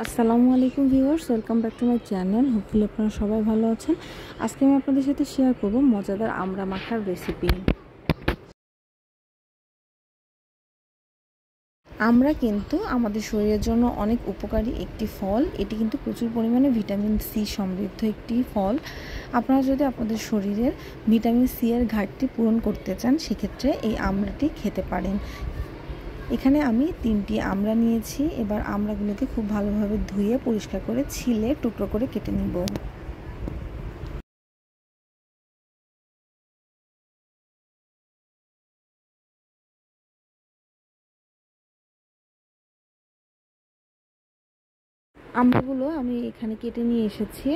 আসসালামু আলাইকুম viewers, welcome back to my channel. Hopefully আপনারা সবাই ভালো আছেন। আজকে আমি আপনাদের সাথে শেয়ার করব মজাদার আমড়া মাখার রেসিপি। আমড়া কিন্তু আমাদের শরীরের জন্য অনেক উপকারী একটি ফল। এটি কিন্তু প্রচুর পরিমাণে ভিটামিন সি সমৃদ্ধ একটি ফল। আপনারা যদি আপনাদের শরীরের ভিটামিন সি এর ঘাটতি পূরণ করতে চান, সেক্ষেত্রে এই আমড়াটি খেতে পারেন। এখানে আমি 3টি আমড়া নিয়েছি। এবার আমড়াগুলোকে খুব ভালোভাবে ধুয়ে পরিষ্কার করে ছিলে টুকরো করে কেটে নিব। আমড়াগুলো আমি এখানে কেটে নিয়ে এসেছি।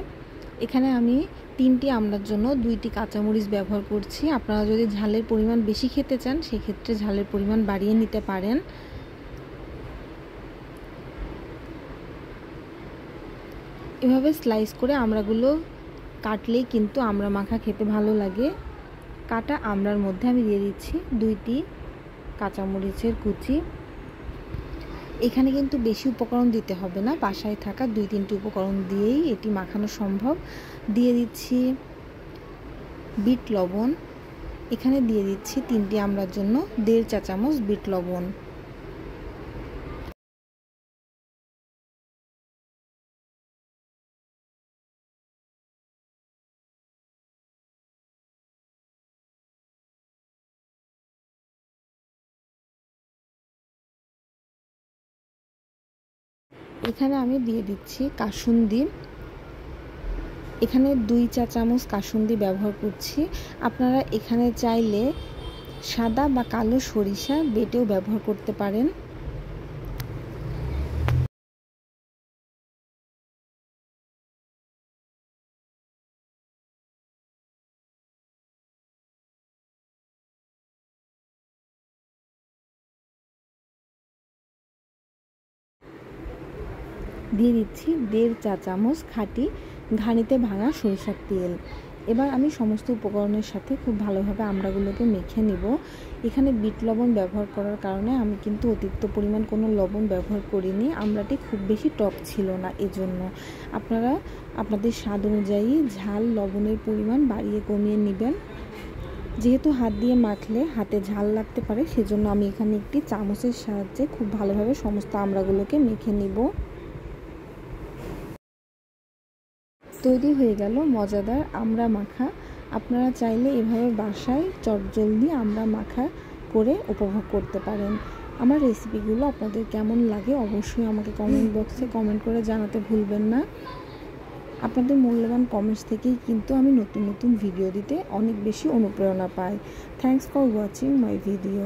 এখানে আমি 3টি আমড়ার জন্য 2টি কাঁচামরিচ ব্যবহার করছি। আপনারা যদি ঝালের পরিমাণ বেশি খেতে চান, সেক্ষেত্রে ঝালের পরিমাণ বাড়িয়ে নিতে পারেন। এভাবে স্লাইস করে আমড়াগুলো কাটলেই কিন্তু আমড়া মাখা খেতে ভালো লাগে। কাটা আমড়ার মধ্যে আমি দিয়ে দিচ্ছি 2টি কাঁচামরিচের কুচি। এখানে কিন্তু বেশি উপকরণ দিতে হবে না, বাসায় থাকা 2-3টি উপকরণ দিয়েই এটি মাখানো সম্ভব। দিয়ে দিচ্ছি বিট লবণ। এখানে দিয়ে দিচ্ছি 3টি আমড়ার জন্য 1.5 চা চামচ বিট লবণ। এখানে আমি দিয়ে দিচ্ছি কাসুন্দি। এখানে 2 চা চামচ কাসুন্দি ব্যবহার করছি। আপনারা এখানে চাইলে সাদা বা কালো সরিষা বেটেও ব্যবহার করতে পারেন। দিয়ে দিচ্ছি 1.5 চা চামচ খাঁটি ঘানিতে ভাঙা সরিষার তেল। এবার আমি সমস্ত উপকরণের সাথে খুব ভালোভাবে আমড়াগুলোকে মেখে নিব। এখানে বিট লবণ ব্যবহার করার কারণে আমি কিন্তু অতিরিক্ত পরিমাণ কোনো লবণ ব্যবহার করিনি। আমড়াটি খুব বেশি টক ছিল না, এজন্য আপনারা আপনাদের স্বাদ অনুযায়ী ঝাল লবণের পরিমাণ বাড়িয়ে কমিয়ে নেবেন। যেহেতু হাত দিয়ে মাখলে হাতে ঝাল লাগতে পারে, সেজন্য আমি এখানে একটি চামচের সাহায্যে খুব ভালোভাবে সমস্ত আমড়াগুলোকে মেখে নিব। তৈরি হয়ে গেল মজাদার আমড়া মাখা। আপনারা চাইলে এভাবে বাসায় চটজলদি আমড়া মাখা করে উপভোগ করতে পারেন। আমার রেসিপিগুলো আপনাদের কেমন লাগে অবশ্যই আমাকে কমেন্ট বক্সে কমেন্ট করে জানাতে ভুলবেন না। আপনাদের মূল্যবান কমেন্টস থেকেই কিন্তু আমি নতুন নতুন ভিডিও দিতে অনেক বেশি অনুপ্রেরণা পাই। Thanks for watching my video.